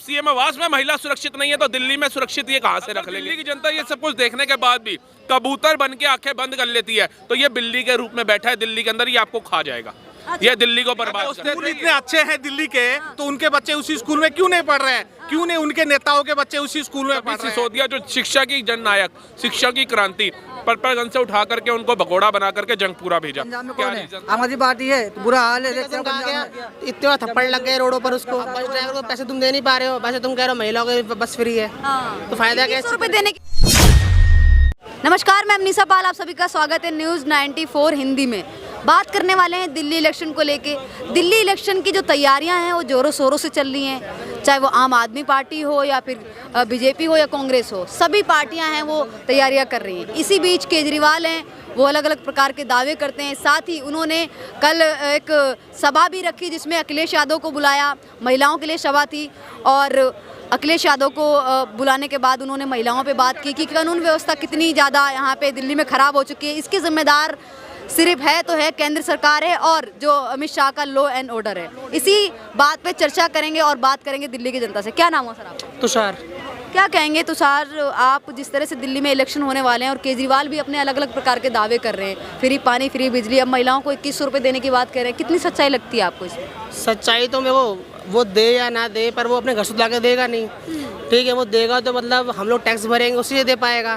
CM आवास में महिला सुरक्षित नहीं है तो दिल्ली में सुरक्षित ये कहां से रख लेंगे? दिल्ली की जनता ये सब कुछ देखने के बाद भी कबूतर बन के आंखें बंद कर लेती है, तो ये बिल्ली के रूप में बैठा है दिल्ली के अंदर, ये आपको खा जाएगा। ये दिल्ली को बर्बाद कर स्कूल इतने अच्छे हैं दिल्ली के, तो उनके बच्चे उसी स्कूल में क्यों नहीं पढ़ रहे हैं? क्यों नहीं उनके नेताओं के बच्चे उसी स्कूल में पढ़ रहे हैं? सिसोदिया जो शिक्षा की जननायक, शिक्षा की क्रांति, पर्पल से उठा करके उनको भगोड़ा बना करके जंगपुरा भेजा। आम आदमी पार्टी है, बुरा हाल है। इतने थप्पड़ लग गए रोडों पर उसको। बस ड्राइवर को पैसे तुम दे नहीं पा रहे हो, वैसे तुम कह रहे हो महिलाओं को बस फ्री है, तो फायदा क्या है देने की। नमस्कार, मैं अमनीसा पाल, आप सभी का स्वागत है न्यूज़ 94 हिंदी में। बात करने वाले हैं दिल्ली इलेक्शन को लेके। दिल्ली इलेक्शन की जो तैयारियां हैं वो जोरों शोरों से चल रही हैं, चाहे वो आम आदमी पार्टी हो या फिर बीजेपी हो या कांग्रेस हो, सभी पार्टियां हैं वो तैयारियां कर रही हैं। इसी बीच केजरीवाल हैं, वो अलग अलग प्रकार के दावे करते हैं। साथ ही उन्होंने कल एक सभा भी रखी जिसमें अखिलेश यादव को बुलाया, महिलाओं के लिए सभा थी, और अखिलेश यादव को बुलाने के बाद उन्होंने महिलाओं पे बात की कि कानून व्यवस्था कितनी ज़्यादा यहाँ पे दिल्ली में ख़राब हो चुकी है। इसके जिम्मेदार सिर्फ है तो है केंद्र सरकार है और जो अमित शाह का लॉ एंड ऑर्डर है। इसी बात पे चर्चा करेंगे और बात करेंगे दिल्ली की जनता से। क्या नाम हो सर आपका? तुषार। क्या कहेंगे तुषार, आप जिस तरह से दिल्ली में इलेक्शन होने वाले हैं और केजरीवाल भी अपने अलग अलग प्रकार के दावे कर रहे हैं, फ्री पानी फ्री बिजली, अब महिलाओं को 2100 रुपये देने की बात कर रहे हैं, कितनी सच्चाई लगती है आपको इसमें? सच्चाई तो मैं वो दे या ना दे, पर वो अपने घर से ला के देगा नहीं, ठीक है। वो देगा तो मतलब हम लोग टैक्स भरेंगे, उसी से दे पाएगा,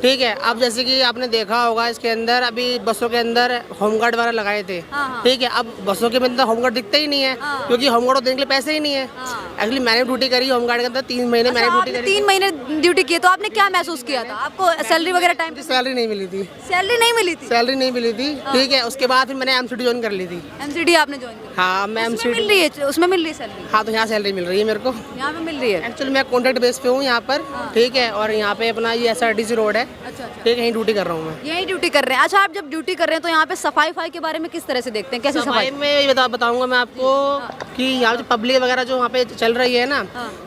ठीक है। अब जैसे कि आपने देखा होगा इसके अंदर अभी बसों के अंदर होमगार्ड वगैरह लगाए थे, ठीक है। अब बसों के अंदर होमगार्ड दिखते ही नहीं है, क्योंकि होमगार्ड देने के लिए पैसे ही नहीं है। एक्चुअली मैंने ड्यूटी करी होमगार्ड के अंदर 3 महीने मैंने ड्यूटी करी। 3 महीने ड्यूटी की, तो आपने क्या महसूस किया था? आपको सैलरी वगैरह टाइम पे? सैलरी नहीं मिली थी। सैलरी नहीं मिली थी? सैलरी नहीं मिली थी, ठीक है। उसके बाद फिर मैंने एमसीडी ज्वाइन कर ली थी। एमसीडी आपने ज्वाइन की? हाँ, मैं एमसीडी मिल रही है, उसमें मिल रही है सैलरी? हाँ, तो यहाँ सैलरी मिल रही है मेरे को, यहाँ पे मिल रही है। एक्चुअली मैं कॉन्ट्रैक्ट बेस पे हूँ यहाँ पर, ठीक है। और यहाँ पे अपना ये SRTC रोड है, ठीक है, यहीं ड्यूटी कर रहा हूँ मैं। यही ड्यूटी कर रहे हैं। अच्छा, आप जब ड्यूटी कर रहे हैं तो यहाँ पे सफाई के बारे में किस तरह से देखते हैं? कैसे सफाई में ये बताऊंगा मैं आपको कि यहाँ जो पब्लिक वगैरह जो वहाँ पे चल रही है ना,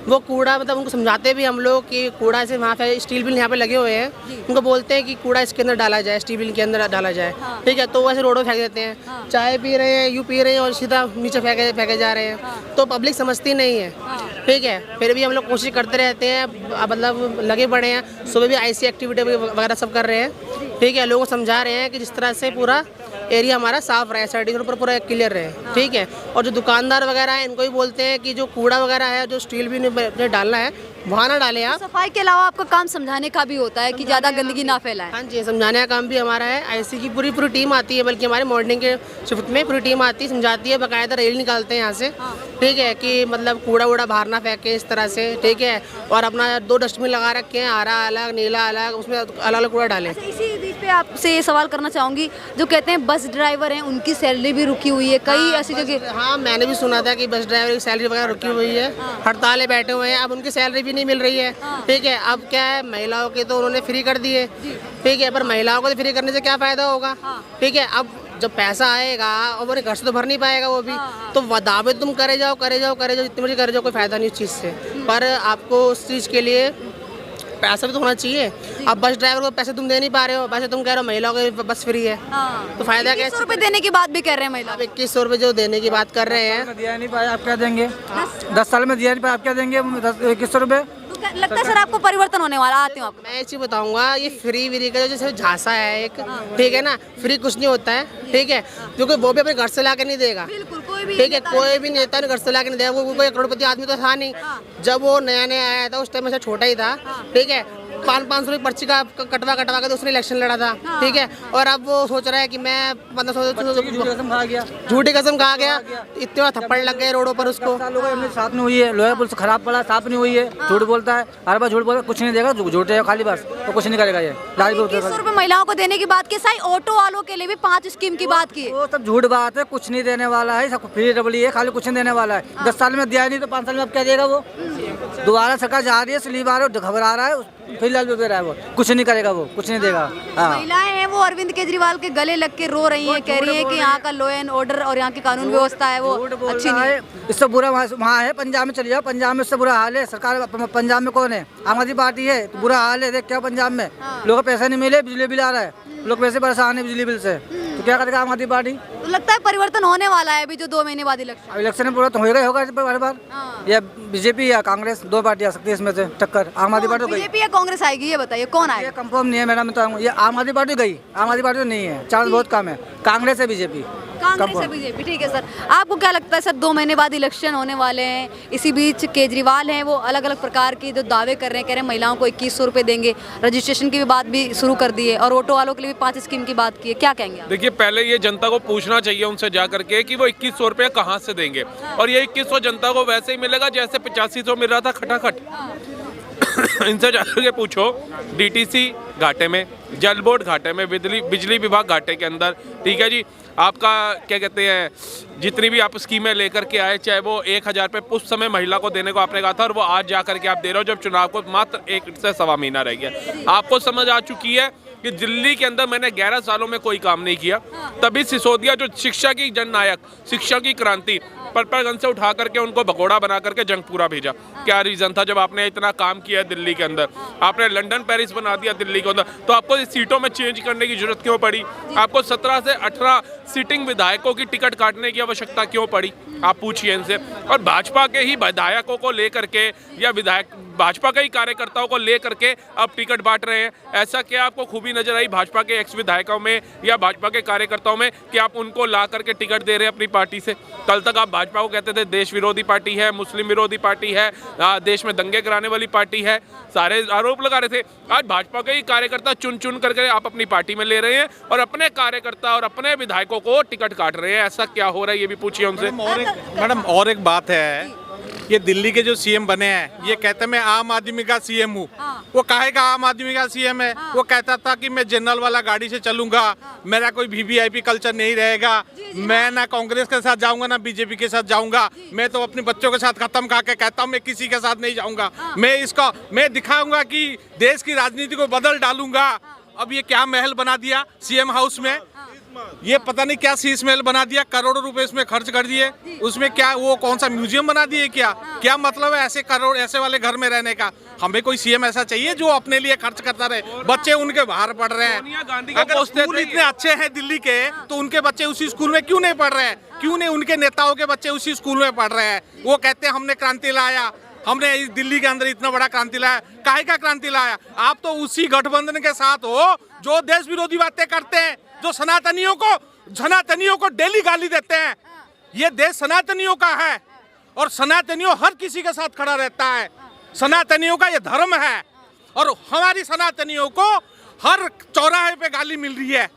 वो कूड़ा मतलब उनको समझाते भी हम लोग कि कूड़ा से वहाँ पे स्टील बिल यहाँ पे लगे हुए हैं, उनको बोलते हैं कि कूड़ा इसके अंदर डाला जाए, स्टील बिल के अंदर डाला जाए, ठीक है। तो वैसे रोडों फेंक देते हैं, चाय पी रहे हैं, यूँ पी रहे हैं और सीधा नीचे फेंके जा रहे हैं, तो पब्लिक समझती नहीं है, ठीक है। फिर भी हम लोग कोशिश करते रहते हैं, मतलब लगे पड़े हैं। सुबह भी IC एक्टिविटी वगैरह सब कर रहे हैं, ठीक है। लोगों को समझा रहे हैं कि जिस तरह से पूरा एरिया हमारा साफ रहे, SRTC रोड पर पूरा क्लियर रहे, ठीक है। और जो दुकानदार वगैरह हैं इनको भी बोलते हैं कि जो कूड़ा वगैरह है, जो स्टील भी डालना है वहाँ ना डालें आप। सफाई के अलावा आपका काम समझाने का भी होता है कि ज़्यादा गंदगी ना फैलाएं? हाँ जी, समझाने का काम भी हमारा है। IC की पूरी टीम आती है, बल्कि हमारे मॉर्निंग के शिफ्ट में पूरी टीम आती है, समझाती है, बाकायदा रैली निकालते हैं यहाँ से, ठीक है, कि मतलब कूड़ा वूड़ा बाहर ना फेंके इस तरह से, ठीक है। और अपना 2 डस्टबिन लगा रखे हैं, हरा अलग नीला अलग, उसमें अलग अलग कूड़ा डालें। इसी बीच पे आपसे ये सवाल करना चाहूँगी, जो कहते हैं बस ड्राइवर हैं उनकी सैलरी भी रुकी हुई है कई ऐसी जगह। हाँ, मैंने भी सुना था कि बस ड्राइवर की सैलरी वगैरह रुकी हुई है, हड़तालें बैठे हुए हैं, अब उनकी सैलरी भी नहीं मिल रही है, ठीक है। अब क्या है, महिलाओं के तो उन्होंने फ्री कर दिए, ठीक है, पर महिलाओं को तो फ्री करने से क्या फ़ायदा होगा, ठीक है। अब जब पैसा आएगा और वो घर से तो भर नहीं पाएगा वो भी, तो दावे तुम करे जाओ जितनी मर्जी करे जाओ, कोई फ़ायदा नहीं उस चीज़ से। पर आपको उस चीज़ के लिए पैसा भी तो होना चाहिए। अब बस ड्राइवर को पैसे तुम दे नहीं पा रहे हो, वैसे तुम कह रहे हो महिलाओं को बस फ्री है, तो फायदा क्या है? 2100 रुपये देने की बात भी कर रहे हैं महिला। 2100 रुपये जो देने की बात कर रहे हैं, दिया नहीं पाया, आप क्या देंगे? 10 साल में दिया नहीं पाया, आप क्या देंगे? 2100 रुपये। लगता है सर आपको परिवर्तन होने वाला? आते हो आप? मैं चीज़ बताऊंगा, ये फ्री का जो जैसे झांसा है एक, ठीक है ना, फ्री कुछ नहीं होता है, ठीक है, क्योंकि वो भी अपने घर से ला के नहीं देगा, ठीक है। कोई भी नेता ने घर से ला के नहीं देगा, वो कोई करोड़पति आदमी तो था नहीं। जब वो नया आया था उस टाइम में छोटा ही था, ठीक है। 500 रुपये पर्ची का कटवा के तो उसने इलेक्शन लड़ा था, ठीक है। और अब वो सोच रहा है कि मैं 1500 झूठी कसम खा गया, इतना थप्पड़ लग गए रोडों पर उसको। साफ नहीं हुई है, लोहे पुल से खराब पड़ा, साफ नहीं हुई है, झूठ बोलता है, हर बार झूठ बोलता, कुछ नहीं देगा, झूठे है खाली बस, तो कुछ नहीं करेगा ये। 2100 रुपये महिलाओं को देने की बात की, साई ऑटो वालों के लिए भी 5 स्कीम की बात की। वो सब झूठ बात है, कुछ नहीं देने वाला है, सब फ्री डबली है, खाली कुछ नहीं देने वाला है। 10 साल में दिया नहीं तो 5 साल में अब क्या देगा वो? दोबारा सरकार जा रही है, स्लीप आ रहा है, घबरा रहा है, फिलहाल दे रहा है, वो कुछ नहीं करेगा, वो कुछ नहीं देगा। महिलाएं हैं वो अरविंद केजरीवाल के गले लग के रो रही हैं, कह रही हैं कि यहाँ का लॉ एंड ऑर्डर और यहाँ की कानून व्यवस्था है वो अच्छी नहीं है। इससे बुरा वहाँ है, पंजाब में चले जाओ, पंजाब में इससे बुरा हाल है। सरकार पंजाब में कौन है? आम आदमी पार्टी है, तो बुरा हाल है। देख क्या पंजाब में लोगों को पैसा नहीं मिले, बिजली बिल आ रहा है, लोग वैसे परेशान है बिजली बिल से, तो क्या करेगा आम आदमी पार्टी? लगता है परिवर्तन होने वाला है अभी जो 2 महीने बाद इलेक्शन। अब इलेक्शन में पूरा तो होगा ही होगा इस बार बार। हाँ। या बीजेपी या कांग्रेस, 2 पार्टी आ सकती है इसमें से टक्कर। आम आदमी पार्टी तो गई, बीजेपी या कांग्रेस आएगी, ये बताइए कौन ये आएगा? कंफर्म नहीं है मैडम, बताऊँ। ये आम आदमी पार्टी गई, आम आदमी पार्टी तो नहीं है, चांस बहुत कम है। कांग्रेस है, बीजेपी। कांग्रेस या बीजेपी, ठीक है सर। आपको क्या लगता है सर, 2 महीने बाद इलेक्शन होने वाले हैं, इसी बीच केजरीवाल हैं वो अलग अलग प्रकार के जो दावे कर रहे हैं, कह रहे हैं महिलाओं को 2100 रुपये देंगे, रजिस्ट्रेशन की भी बात भी शुरू कर दी है और ऑटो वालों के लिए भी 5 स्कीम की बात की है, क्या कहेंगे आप? देखिए, पहले ये जनता को पूछना चाहिए उनसे जा करके कि वो 2100 रुपये कहाँ से देंगे, और ये 2100 जनता को वैसे ही मिलेगा जैसे 8500 मिल रहा था खटाखट। इनसे जाकर के पूछो, डीटीसी घाटे में, जल बोर्ड घाटे में, बिजली विभाग घाटे के अंदर, ठीक है जी। आपका क्या कहते हैं, जितनी भी आप स्कीमें लेकर के आए, चाहे वो 1000 रुपये उस समय महिला को देने को आपने कहा था, और वो आज जा करके आप दे रहे हो जब चुनाव को मात्र 1 से सवा महीना रह गया। आपको समझ आ चुकी है कि दिल्ली के अंदर मैंने 11 सालों में कोई काम नहीं किया, तभी सिसोदिया जो शिक्षा की जननायक, शिक्षा की क्रांति, पर्पलगंज से उठा करके उनको भगोड़ा बना करके जंगपुरा भेजा। क्या रीजन था? जब आपने इतना काम किया दिल्ली के अंदर, आपने लंदन पेरिस बना दिया दिल्ली के अंदर, तो आपको इस सीटों में चेंज करने की जरूरत क्यों पड़ी? आपको 17 से 18 सिटिंग विधायकों की टिकट काटने की आवश्यकता क्यों पड़ी? आप पूछिए इनसे। और भाजपा के ही विधायकों को लेकर के या विधायक भाजपा के ही कार्यकर्ताओं को लेकर के अब टिकट बांट रहे हैं। ऐसा क्या आपको खूबी नजर आई भाजपा के एक्स विधायकों में या भाजपा के कार्यकर्ताओं में कि आप उनको ला करके टिकट दे रहे हैं अपनी पार्टी से? कल तक आप भाजपा को कहते थे देश विरोधी पार्टी है, मुस्लिम विरोधी पार्टी है, देश में दंगे कराने वाली पार्टी है, सारे आरोप लगा रहे थे। आज भाजपा के ही कार्यकर्ता चुन चुन करके आप अपनी पार्टी में ले रहे हैं और अपने कार्यकर्ता और अपने विधायकों को टिकट काट रहे हैं। ऐसा क्या हो रहा है, ये भी पूछिए उनसे। मैडम और एक बात है, ये दिल्ली के जो सीएम बने हैं, ये कहते मैं आम आदमी का सीएम हूँ। वो काहे का आम आदमी का सीएम है? वो कहता था कि मैं जनरल वाला गाड़ी से चलूंगा, मेरा कोई वीवीआईपी कल्चर नहीं रहेगा, मैं ना कांग्रेस के साथ जाऊंगा ना बीजेपी के साथ जाऊंगा, मैं तो अपने बच्चों के साथ खत्म खा के कहता हूँ मैं किसी के साथ नहीं जाऊंगा, मैं दिखाऊंगा कि देश की राजनीति को बदल डालूंगा। अब ये क्या महल बना दिया सीएम हाउस में, ये पता नहीं क्या शीश महल बना दिया, करोड़ों रुपए इसमें खर्च कर दिए। उसमें क्या वो कौन सा म्यूजियम बना दिए? क्या मतलब है ऐसे करोड़ ऐसे वाले घर में रहने का? हमें कोई सीएम ऐसा चाहिए जो अपने लिए खर्च करता रहे। बच्चे उनके बाहर पढ़ रहे हैं। अगर स्कूल इतने अच्छे हैं दिल्ली के, तो उनके बच्चे उसी स्कूल में क्यों नहीं पढ़ रहे हैं? क्यों नहीं उनके नेताओं के बच्चे उसी स्कूल में पढ़ रहे हैं? वो कहते हैं हमने क्रांति लाया, हमने इस दिल्ली के अंदर इतना बड़ा क्रांति लाया। काहे का क्रांति लाया? आप तो उसी गठबंधन के साथ हो जो देश विरोधी बातें करते हैं, जो सनातनियों को डेली गाली देते हैं। ये देश सनातनियों का है और सनातनियों हर किसी के साथ खड़ा रहता है। सनातनियों का ये धर्म है और हमारी सनातनियों को हर चौराहे पे गाली मिल रही है।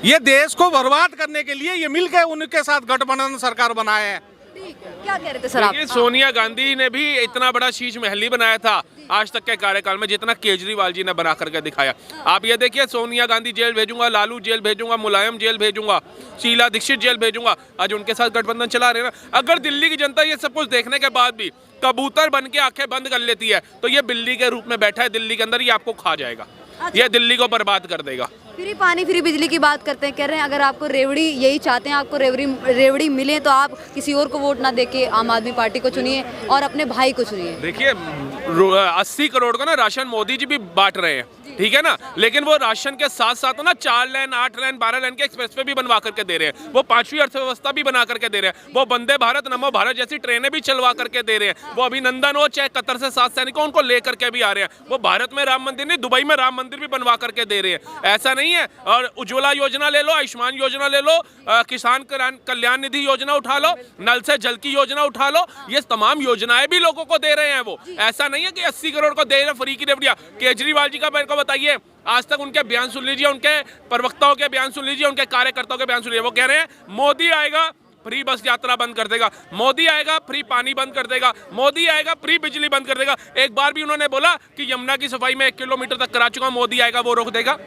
ये देश को बर्बाद करने के लिए ये मिलकर उनके साथ गठबंधन सरकार बनाए है। क्या कह रहे थे सर आप? सोनिया गांधी ने भी इतना बड़ा शीश महल ही बनाया था आज तक के कार्यकाल में जितना केजरीवाल जी ने बना करके दिखाया। आप ये देखिए, सोनिया गांधी जेल भेजूंगा, लालू जेल भेजूंगा, मुलायम जेल भेजूंगा, शीला दीक्षित जेल भेजूंगा, आज उनके साथ गठबंधन चला रहे ना। अगर दिल्ली की जनता ये सब कुछ देखने के बाद भी कबूतर बन के आंखें बंद कर लेती है, तो ये बिल्ली के रूप में बैठा है दिल्ली के अंदर, ये आपको खा जाएगा, ये दिल्ली को बर्बाद कर देगा। फ्री पानी फ्री बिजली की बात करते हैं, कह रहे हैं अगर आपको रेवड़ी यही चाहते हैं, आपको रेवड़ी मिले तो आप किसी और को वोट ना देके आम आदमी पार्टी को चुनिए और अपने भाई को चुनिए। देखिए, 80 करोड़ का ना राशन मोदी जी भी बांट रहे हैं, ठीक है ना, लेकिन वो राशन के साथ साथ ना 4 लेन 8 लेन 12 लेन के एक्सप्रेसवे भी बनवा करके दे रहे हैं, वो 5वीं अर्थव्यवस्था भी बना करके दे रहे हैं, वो वंदे भारत नमो भारत जैसी ट्रेनें भी चलवा करके दे रहे हैं, वो अभिनंदन हो चाहे कतर से 7 सैनिकों उनको लेकर के भी आ रहे हैं, वो भारत में राम मंदिर नहीं दुबई में राम मंदिर भी बनवा करके दे रहे हैं। ऐसा नहीं है। और उज्ज्वला योजना ले लो, आयुष्मान योजना ले लो, किसान कल्याण निधि योजना उठा लो, नल से जल की योजना उठा लो, ये तमाम योजनाएं भी लोगों को दे रहे हैं। वो ऐसा नहीं है कि 80 करोड़ को दे रहे फ्री की रेवड़ियां। केजरीवाल जी का मेरे को बताइए, आज तक उनके बयान सुन लीजिए, उनके प्रवक्ताओं के बयान सुन लीजिए, उनके कार्यकर्ताओं के बयान सुन लीजिए। वो कह रहे हैं मोदी आएगा फ्री बस यात्रा बंद कर देगा, मोदी आएगा फ्री पानी बंद कर देगा, मोदी आएगा फ्री बिजली बंद कर देगा। एक बार भी उन्होंने बोला कि यमुना की सफाई में 1 किलोमीटर तक करा चुका, मोदी आएगा वो रोक देगा?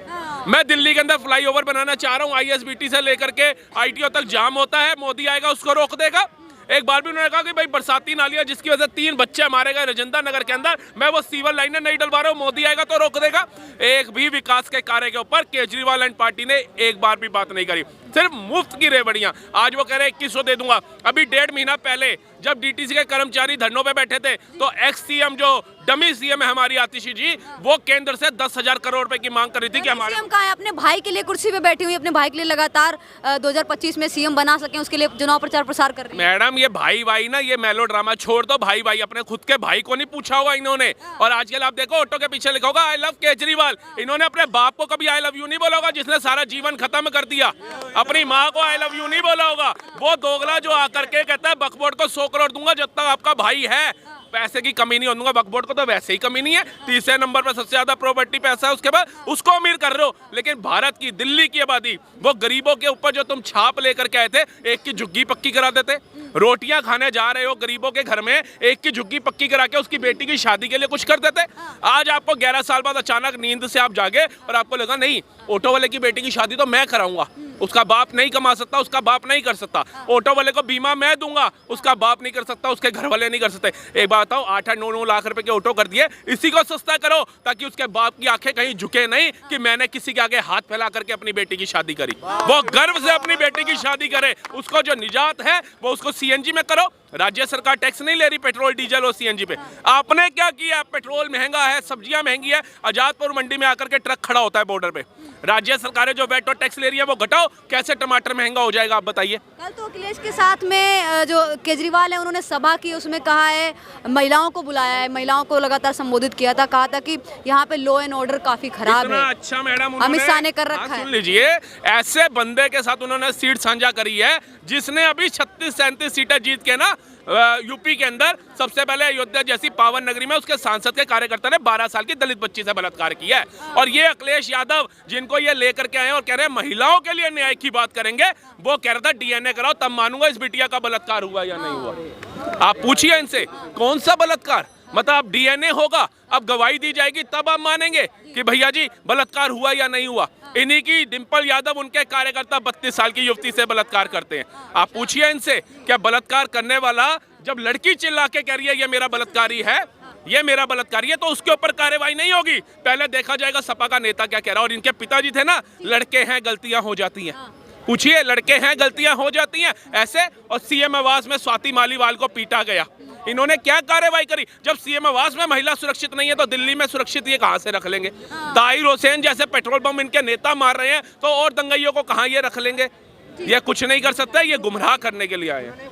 मैं दिल्ली के अंदर फ्लाईओवर बनाना चाह रहा हूँ, ISBT से लेकर के ITO तक जाम होता है, मोदी आएगा उसको रोक देगा? एक बार भी उन्होंने कहा कि भाई बरसाती नालियां जिसकी वजह से 3 बच्चे मारे गए राजेंद्र नगर के अंदर, मैं वो सीवर लाइनें नहीं डलवा रहा हूँ, मोदी आएगा तो रोक देगा? एक भी विकास के कार्य के ऊपर केजरीवाल एंड पार्टी ने एक बार भी बात नहीं करी, सिर्फ मुफ्त की रेवड़ियां। आज वो कह रहे हैं 2100 दे दूंगा। अभी 1.5 महीना पहले जब DTC के कर्मचारी धरनों पे बैठे थे, तो एक्स CM जो डमी सीएम है हमारी आतिशी जी, वो केंद्र से 10,000 करोड़ रुपए की मांग कर रही थी कि हमारे सीएम कहाँ है? अपने भाई के लिए कुर्सी पे बैठी हुई, अपने भाई के लिए लगातार 2025 में सीएम बना सके उसके लिए चुनाव प्रचार प्रसार कर रही है। मैडम ये भाई ना, ये मेलो ड्रामा छोड़ दो। भाई अपने खुद के भाई को नहीं पूछा होगा इन्होंने। और आजकल आप देखो ऑटो के पीछे लिखा होगा आई लव केजरीवाल। इन्होंने अपने बाप को कभी आई लव यू नहीं बोला होगा, जिसने सारा जीवन खत्म कर दिया। अपनी माँ को आई लव यू नहीं बोला होगा। वो दोगला जो आकर के कहता है बकबोर्ड को 100 करोड़ दूंगा जब तक आपका भाई है, पैसे की कमी नहीं होने दूंगा। बकबोर्ड को तो वैसे ही कमी नहीं है, तीसरे नंबर पर सबसे ज्यादा प्रॉपर्टी पैसा है, उसके बाद उसको अमीर कर रहे हो। लेकिन भारत की, दिल्ली की आबादी, वो गरीबों के ऊपर जो तुम छाप लेकर के आए थे, एक की झुग्गी पक्की करा देते। रोटियां खाने जा रहे हो गरीबों के घर में, एक की झुग्गी पक्की करा के उसकी बेटी की शादी के लिए कुछ कर देते। आज आपको 11 साल बाद अचानक नींद से आप जागे और आपको लगा नहीं, ऑटो वाले की बेटी की शादी तो मैं कराऊंगा, उसका बाप नहीं कमा सकता, उसका बाप नहीं कर सकता। ऑटो वाले को बीमा मैं दूंगा, उसका बाप नहीं कर सकता, उसके घर वाले नहीं कर सकते। एक बात बताओ, 8-9 लाख रुपए के ऑटो कर दिए, इसी को सस्ता करो ताकि उसके बाप की आंखें कहीं झुके नहीं कि मैंने किसी के आगे हाथ फैला करके अपनी बेटी की शादी करी। वो गर्व से अपनी बेटी की शादी करे। उसको जो निजात है वो उसको सीएनजी में करो। राज्य सरकार टैक्स नहीं ले रही पेट्रोल डीजल और सीएनजी पे। आपने क्या किया? पेट्रोल महंगा है, सब्जियां महंगी है, आजादपुर मंडी में आकर के ट्रक खड़ा होता है बॉर्डर पे। राज्य सरकारें जो वेट और टैक्स ले रही है वो घटाओ, कैसे टमाटर महंगा हो जाएगा आप बताइए। कल तो अखिलेश के साथ में जो केजरीवाल है उन्होंने सभा की, उसमें कहा है महिलाओं को बुलाया है, महिलाओं को लगातार संबोधित किया था, कहा था कि यहाँ पे लॉ एंड ऑर्डर काफी खराब है। अच्छा मैडम, अमित शाह ने कर रखा है। सुन लीजिए, ऐसे बंदे के साथ उन्होंने सीट साझा करी है जिसने अभी 36-37 सीटें जीत के ना यूपी के अंदर सबसे पहले अयोध्या जैसी पावन नगरी में उसके सांसद के कार्यकर्ता ने 12 साल की दलित बच्ची से बलात्कार किया है। और ये अखिलेश यादव जिनको ये लेकर के आए और कह रहे हैं महिलाओं के लिए न्याय की बात करेंगे, वो कह रहा था डीएनए कराओ तब मानूंगा इस बिटिया का बलात्कार हुआ या नहीं हुआ। आप पूछिए इनसे कौन सा बलात्कार, मतलब अब डीएनए होगा, अब गवाही दी जाएगी तब आप मानेंगे कि भैया जी बलात्कार हुआ या नहीं हुआ। इन्हीं की डिंपल यादव, उनके कार्यकर्ता 32 साल की युवती से बलात्कार करते हैं। आप पूछिए इनसे, क्या बलात्कार करने वाला जब लड़की चिल्ला के कह रही है ये मेरा बलात्कारी है, ये मेरा बलात्कारी है, तो उसके ऊपर कार्रवाई नहीं होगी। पहले देखा जाएगा सपा का नेता क्या कह रहा है। और इनके पिताजी थे ना, लड़के हैं गलतियां हो जाती हैं, पूछिए लड़के हैं गलतियां हो जाती हैं ऐसे। और सीएम आवास में स्वाति मालीवाल को पीटा गया, इन्होंने क्या कार्रवाई करी? जब सीएम आवास में महिला सुरक्षित नहीं है तो दिल्ली में सुरक्षित ये कहां से रख लेंगे? ताहिर हुसैन जैसे पेट्रोल पंप इनके नेता मार रहे हैं तो और दंगइयों को कहां ये रख लेंगे? ये कुछ नहीं कर सकते, ये गुमराह करने के लिए आए हैं।